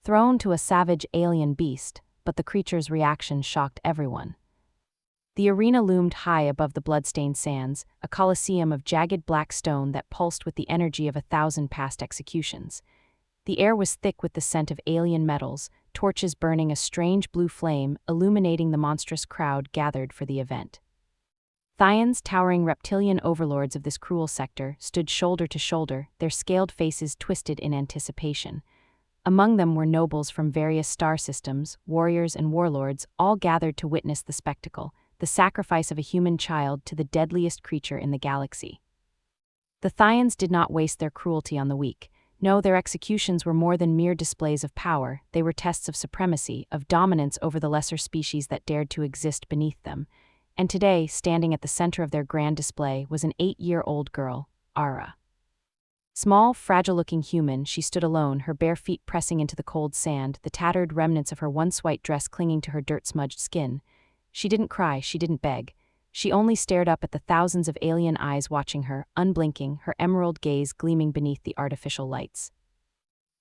thrown to a savage alien beast, but the creature's reaction shocked everyone. The arena loomed high above the blood-stained sands, a coliseum of jagged black stone that pulsed with the energy of 1,000 past executions. The air was thick with the scent of alien metals, torches burning a strange blue flame, illuminating the monstrous crowd gathered for the event. Thyans, towering reptilian overlords of this cruel sector, stood shoulder to shoulder, their scaled faces twisted in anticipation. Among them were nobles from various star systems, warriors and warlords, all gathered to witness the spectacle, the sacrifice of a human child to the deadliest creature in the galaxy. The Thyans did not waste their cruelty on the weak. No, their executions were more than mere displays of power. They were tests of supremacy, of dominance over the lesser species that dared to exist beneath them. And today, standing at the center of their grand display, was an 8-year-old girl, Ara. Small, fragile-looking human, she stood alone, her bare feet pressing into the cold sand, the tattered remnants of her once white dress clinging to her dirt-smudged skin. She didn't cry, she didn't beg. She only stared up at the thousands of alien eyes watching her, unblinking, her emerald gaze gleaming beneath the artificial lights.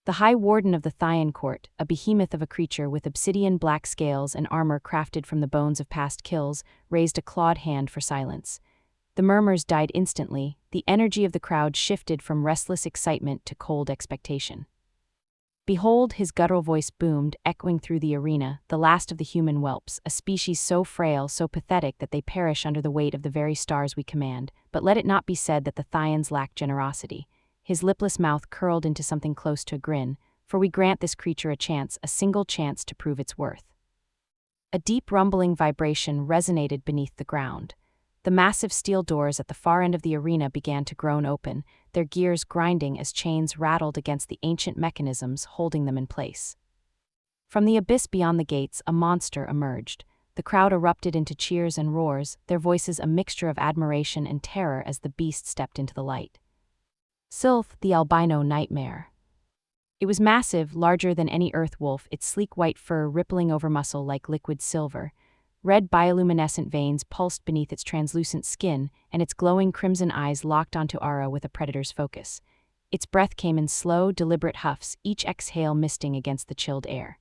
The High Warden of the Thyan Court, a behemoth of a creature with obsidian black scales and armor crafted from the bones of past kills, raised a clawed hand for silence. The murmurs died instantly, the energy of the crowd shifted from restless excitement to cold expectation. Behold, his guttural voice boomed, echoing through the arena, the last of the human whelps, a species so frail, so pathetic that they perish under the weight of the very stars we command. But let it not be said that the Thyans lack generosity. His lipless mouth curled into something close to a grin, for we grant this creature a chance, a single chance to prove its worth. A deep rumbling vibration resonated beneath the ground. The massive steel doors at the far end of the arena began to groan open, their gears grinding as chains rattled against the ancient mechanisms holding them in place. From the abyss beyond the gates, a monster emerged. The crowd erupted into cheers and roars, their voices a mixture of admiration and terror as the beast stepped into the light. Sylph, the albino nightmare. It was massive, larger than any earth wolf, its sleek white fur rippling over muscle like liquid silver. Red bioluminescent veins pulsed beneath its translucent skin, and its glowing crimson eyes locked onto Ara with a predator's focus. Its breath came in slow, deliberate huffs, each exhale misting against the chilled air.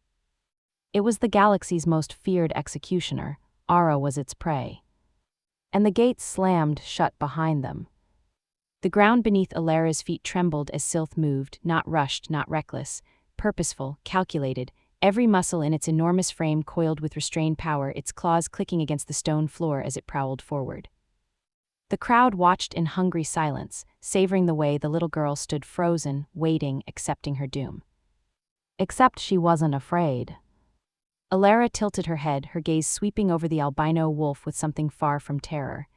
It was the galaxy's most feared executioner. Ara was its prey. And the gates slammed shut behind them. The ground beneath Alara's feet trembled as Sylph moved, not rushed, not reckless, purposeful, calculated, every muscle in its enormous frame coiled with restrained power, its claws clicking against the stone floor as it prowled forward. The crowd watched in hungry silence, savoring the way the little girl stood frozen, waiting, accepting her doom. Except she wasn't afraid. Alara tilted her head, her gaze sweeping over the albino wolf with something far from terror.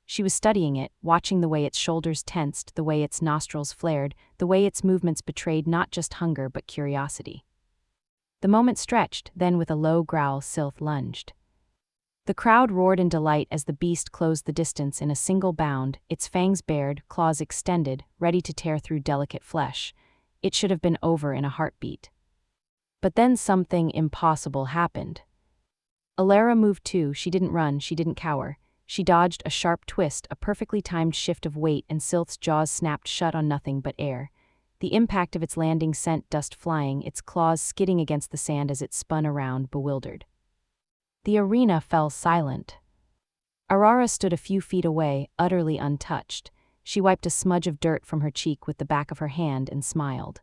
She was studying it, watching the way its shoulders tensed, the way its nostrils flared, the way its movements betrayed not just hunger but curiosity. The moment stretched, then with a low growl Sylph lunged. The crowd roared in delight as the beast closed the distance in a single bound, its fangs bared, claws extended, ready to tear through delicate flesh. It should have been over in a heartbeat. But then something impossible happened. Alara moved too. She didn't run, she didn't cower. She dodged a sharp twist, a perfectly timed shift of weight, and Sylph's jaws snapped shut on nothing but air. The impact of its landing sent dust flying, its claws skidding against the sand as it spun around, bewildered. The arena fell silent. Arara stood a few feet away, utterly untouched. She wiped a smudge of dirt from her cheek with the back of her hand and smiled.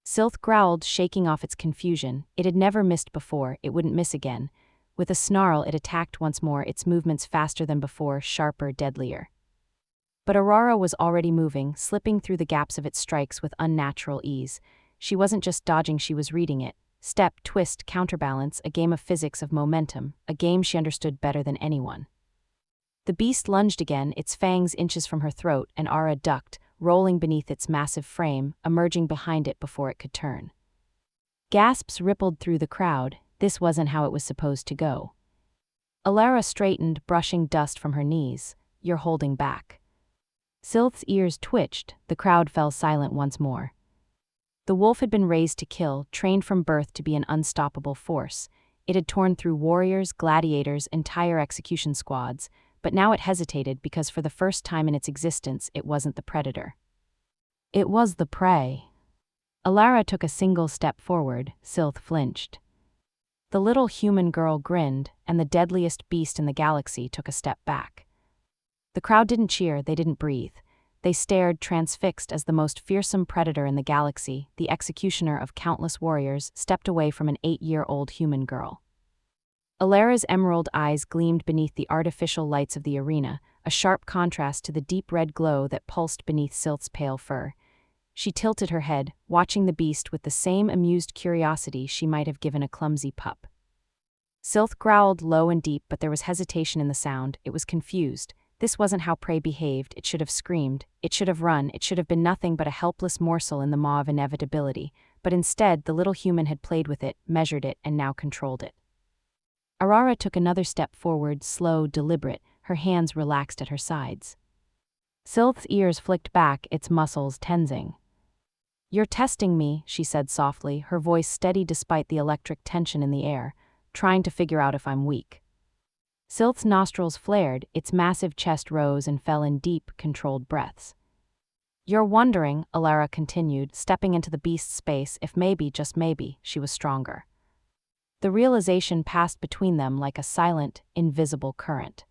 Sylph growled, shaking off its confusion. It had never missed before, it wouldn't miss again. With a snarl, it attacked once more, its movements faster than before, sharper, deadlier. But Aurora was already moving, slipping through the gaps of its strikes with unnatural ease. She wasn't just dodging, she was reading it. Step, twist, counterbalance, a game of physics, of momentum, a game she understood better than anyone. The beast lunged again, its fangs inches from her throat, and Ara ducked, rolling beneath its massive frame, emerging behind it before it could turn. Gasps rippled through the crowd. This wasn't how it was supposed to go. Alara straightened, brushing dust from her knees. You're holding back. Sylph's ears twitched, the crowd fell silent once more. The wolf had been raised to kill, trained from birth to be an unstoppable force. It had torn through warriors, gladiators, entire execution squads, but now it hesitated because for the first time in its existence it wasn't the predator. It was the prey. Alara took a single step forward. Sylth flinched. The little human girl grinned, and the deadliest beast in the galaxy took a step back. The crowd didn't cheer, they didn't breathe. They stared, transfixed, as the most fearsome predator in the galaxy, the executioner of countless warriors, stepped away from an 8-year-old human girl. Alara's emerald eyes gleamed beneath the artificial lights of the arena, a sharp contrast to the deep red glow that pulsed beneath Sylth's pale fur. She tilted her head, watching the beast with the same amused curiosity she might have given a clumsy pup. Sylth growled low and deep, but there was hesitation in the sound. It was confused. This wasn't how prey behaved. It should have screamed. It should have run. It should have been nothing but a helpless morsel in the maw of inevitability. But instead, the little human had played with it, measured it, and now controlled it. Aurora took another step forward, slow, deliberate, her hands relaxed at her sides. Sylth's ears flicked back, its muscles tensing. "You're testing me," she said softly, her voice steady despite the electric tension in the air, "trying to figure out if I'm weak." Sylth's nostrils flared, its massive chest rose and fell in deep, controlled breaths. "You're wondering," Alara continued, stepping into the beast's space, "if maybe, just maybe, she was stronger." The realization passed between them like a silent, invisible current.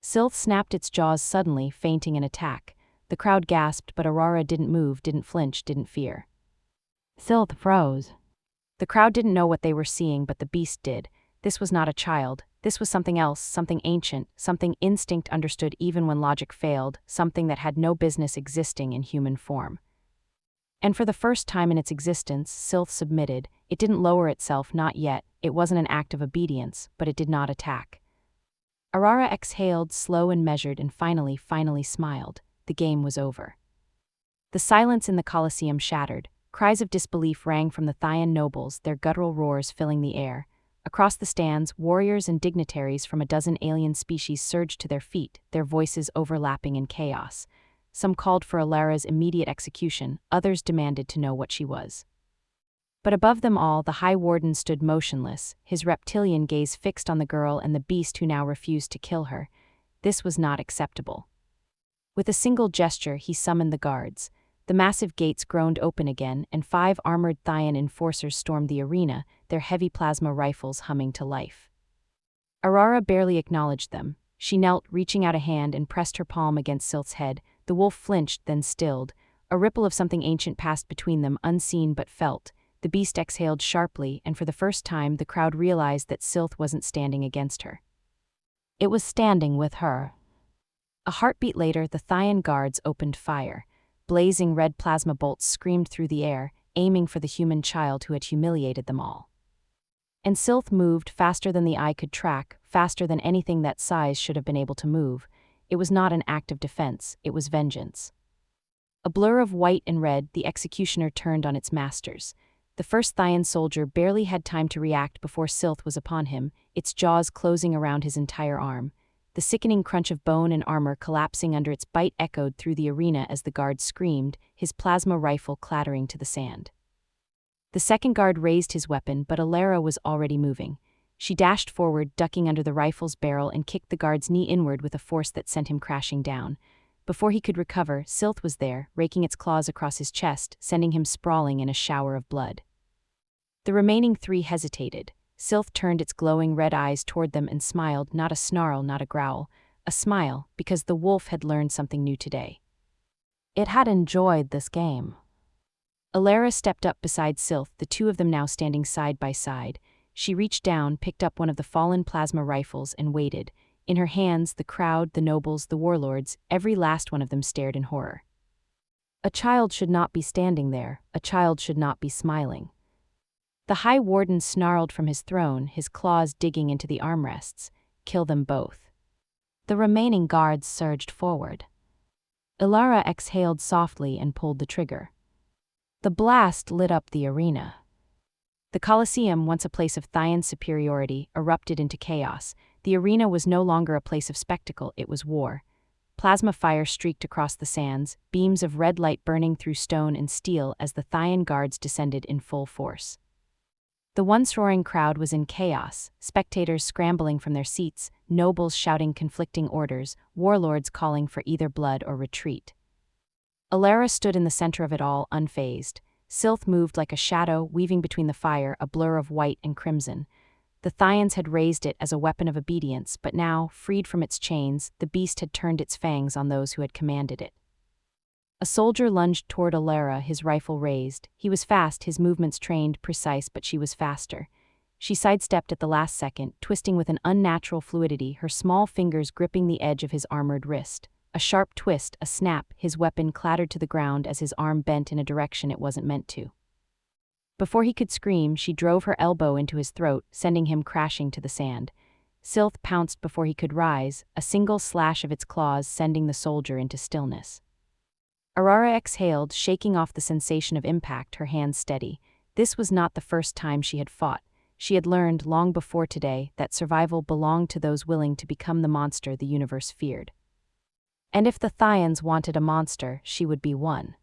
Sylth snapped its jaws suddenly, feinting an attack. The crowd gasped, but Aurora didn't move, didn't flinch, didn't fear. Sylth froze. The crowd didn't know what they were seeing, but the beast did. This was not a child. This was something else, something ancient, something instinct understood even when logic failed, something that had no business existing in human form. And for the first time in its existence, Sylth submitted. It didn't lower itself, not yet. It wasn't an act of obedience, but it did not attack. Aurora exhaled, slow and measured, and finally smiled. The game was over. The silence in the Colosseum shattered. Cries of disbelief rang from the Thyan nobles, their guttural roars filling the air. Across the stands, warriors and dignitaries from a dozen alien species surged to their feet, their voices overlapping in chaos. Some called for Alara's immediate execution, others demanded to know what she was. But above them all, the High Warden stood motionless, his reptilian gaze fixed on the girl and the beast who now refused to kill her. This was not acceptable. With a single gesture, he summoned the guards. The massive gates groaned open again, and 5 armored Thyan enforcers stormed the arena, their heavy plasma rifles humming to life. Aurora barely acknowledged them. She knelt, reaching out a hand, and pressed her palm against Sylth's head. The wolf flinched, then stilled. A ripple of something ancient passed between them, unseen but felt. The beast exhaled sharply, and for the first time the crowd realized that Sylth wasn't standing against her. It was standing with her. A heartbeat later, the Thyan guards opened fire. Blazing red plasma bolts screamed through the air, aiming for the human child who had humiliated them all. And Sylth moved faster than the eye could track, faster than anything that size should have been able to move. It was not an act of defense, it was vengeance. A blur of white and red, the executioner turned on its masters. The first Thyan soldier barely had time to react before Sylth was upon him, its jaws closing around his entire arm. The sickening crunch of bone and armor collapsing under its bite echoed through the arena as the guard screamed, his plasma rifle clattering to the sand. The second guard raised his weapon, but Alara was already moving. She dashed forward, ducking under the rifle's barrel, and kicked the guard's knee inward with a force that sent him crashing down. Before he could recover, Sylth was there, raking its claws across his chest, sending him sprawling in a shower of blood. The remaining 3 hesitated. Sylth turned its glowing red eyes toward them and smiled, not a snarl, not a growl. A smile, because the wolf had learned something new today. It had enjoyed this game. Alara stepped up beside Sylth, the 2 of them now standing side by side. She reached down, picked up one of the fallen plasma rifles, and waited. In her hands, the crowd, the nobles, the warlords, every last one of them stared in horror. A child should not be standing there. A child should not be smiling. The High Warden snarled from his throne, his claws digging into the armrests. Kill them both. The remaining guards surged forward. Alara exhaled softly and pulled the trigger. The blast lit up the arena. The Colosseum, once a place of Thyan superiority, erupted into chaos. The arena was no longer a place of spectacle, it was war. Plasma fire streaked across the sands, beams of red light burning through stone and steel as the Thyan guards descended in full force. The once roaring crowd was in chaos, spectators scrambling from their seats, nobles shouting conflicting orders, warlords calling for either blood or retreat. Alara stood in the center of it all, unfazed. Sylth moved like a shadow, weaving between the fire, a blur of white and crimson. The Thyans had raised it as a weapon of obedience, but now, freed from its chains, the beast had turned its fangs on those who had commanded it. A soldier lunged toward Alara, his rifle raised. He was fast, his movements trained, precise, but she was faster. She sidestepped at the last second, twisting with an unnatural fluidity, her small fingers gripping the edge of his armored wrist. A sharp twist, a snap, his weapon clattered to the ground as his arm bent in a direction it wasn't meant to. Before he could scream, she drove her elbow into his throat, sending him crashing to the sand. Sylth pounced before he could rise, a single slash of its claws sending the soldier into stillness. Aurora exhaled, shaking off the sensation of impact, her hands steady. This was not the first time she had fought. She had learned, long before today, that survival belonged to those willing to become the monster the universe feared. And if the Thyans wanted a monster, she would be one.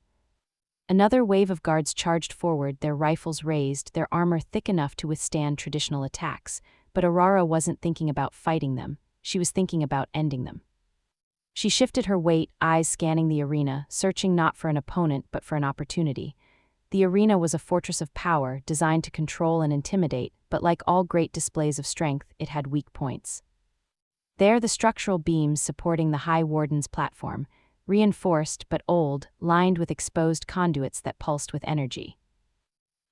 Another wave of guards charged forward, their rifles raised, their armor thick enough to withstand traditional attacks, but Aurora wasn't thinking about fighting them, she was thinking about ending them. She shifted her weight, eyes scanning the arena, searching not for an opponent but for an opportunity. The arena was a fortress of power, designed to control and intimidate, but like all great displays of strength, it had weak points. There the structural beams supporting the High Warden's platform, reinforced but old, lined with exposed conduits that pulsed with energy.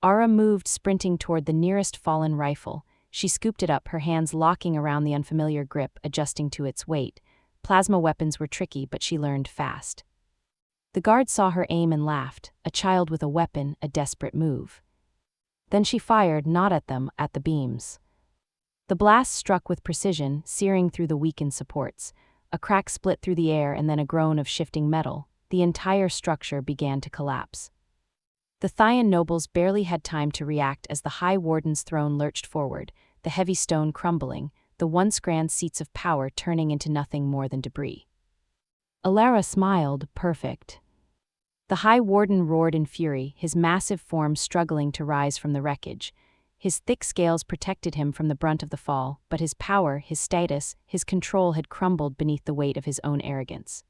Ara moved, sprinting toward the nearest fallen rifle. She scooped it up, her hands locking around the unfamiliar grip, adjusting to its weight. Plasma weapons were tricky, but she learned fast. The guard saw her aim and laughed, a child with a weapon, a desperate move. Then she fired, not at them, at the beams. The blast struck with precision, searing through the weakened supports. A crack split through the air and then a groan of shifting metal. The entire structure began to collapse. The Thyan nobles barely had time to react as the High Warden's throne lurched forward, the heavy stone crumbling, the once grand seats of power turning into nothing more than debris. Alara smiled, perfect. The High Warden roared in fury, his massive form struggling to rise from the wreckage. His thick scales protected him from the brunt of the fall, but his power, his status, his control had crumbled beneath the weight of his own arrogance.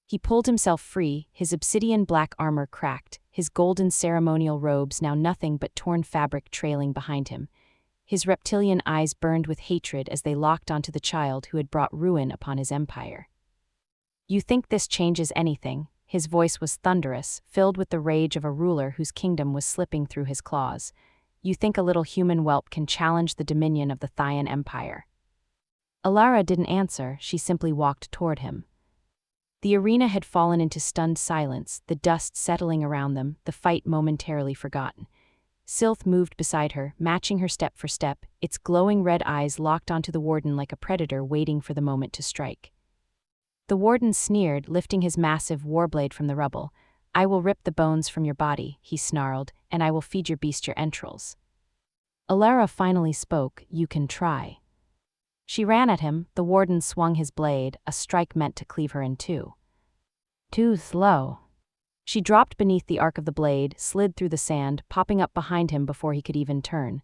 He pulled himself free, his obsidian black armor cracked, his golden ceremonial robes now nothing but torn fabric trailing behind him. His reptilian eyes burned with hatred as they locked onto the child who had brought ruin upon his empire. "You think this changes anything?" His voice was thunderous, filled with the rage of a ruler whose kingdom was slipping through his claws. "You think a little human whelp can challenge the dominion of the Thyan Empire?" Alara didn't answer, she simply walked toward him. The arena had fallen into stunned silence, the dust settling around them, the fight momentarily forgotten. Sylth moved beside her, matching her step for step, its glowing red eyes locked onto the warden like a predator waiting for the moment to strike. The warden sneered, lifting his massive warblade from the rubble. "I will rip the bones from your body," he snarled, "and I will feed your beast your entrails." Alara finally spoke, "You can try." She ran at him, the warden swung his blade, a strike meant to cleave her in two. Too slow. She dropped beneath the arc of the blade, slid through the sand, popping up behind him before he could even turn.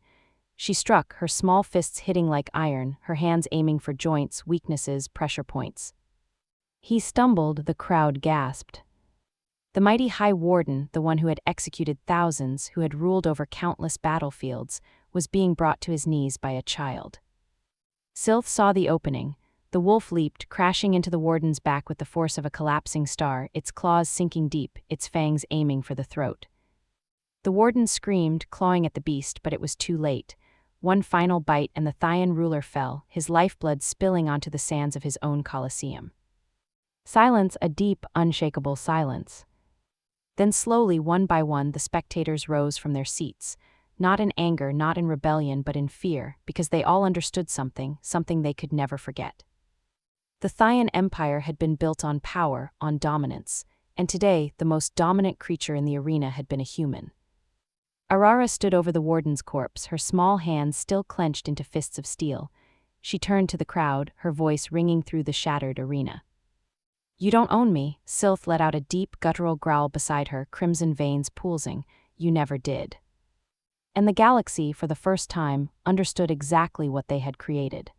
She struck, her small fists hitting like iron, her hands aiming for joints, weaknesses, pressure points. He stumbled, the crowd gasped. The mighty High Warden, the one who had executed thousands, who had ruled over countless battlefields, was being brought to his knees by a child. Sylth saw the opening. The wolf leaped, crashing into the warden's back with the force of a collapsing star, its claws sinking deep, its fangs aiming for the throat. The warden screamed, clawing at the beast, but it was too late. One final bite and the Thyan ruler fell, his lifeblood spilling onto the sands of his own Colosseum. Silence, a deep, unshakable silence. Then slowly, one by one, the spectators rose from their seats, not in anger, not in rebellion, but in fear, because they all understood something they could never forget. The Thyan Empire had been built on power, on dominance, and today the most dominant creature in the arena had been a human. Arara stood over the warden's corpse, her small hands still clenched into fists of steel. She turned to the crowd, her voice ringing through the shattered arena. "You don't own me," Sylth let out a deep, guttural growl beside her, crimson veins pulsing. "You never did." And the galaxy, for the first time, understood exactly what they had created.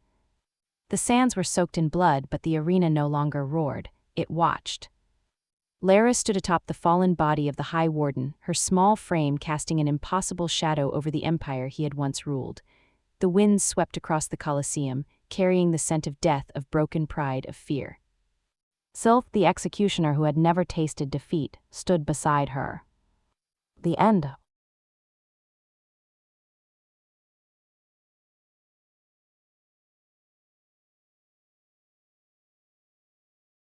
The sands were soaked in blood, but the arena no longer roared, it watched. Lara stood atop the fallen body of the High Warden, her small frame casting an impossible shadow over the empire he had once ruled. The winds swept across the Colosseum, carrying the scent of death, of broken pride, of fear. Sylph, the executioner who had never tasted defeat, stood beside her. The end.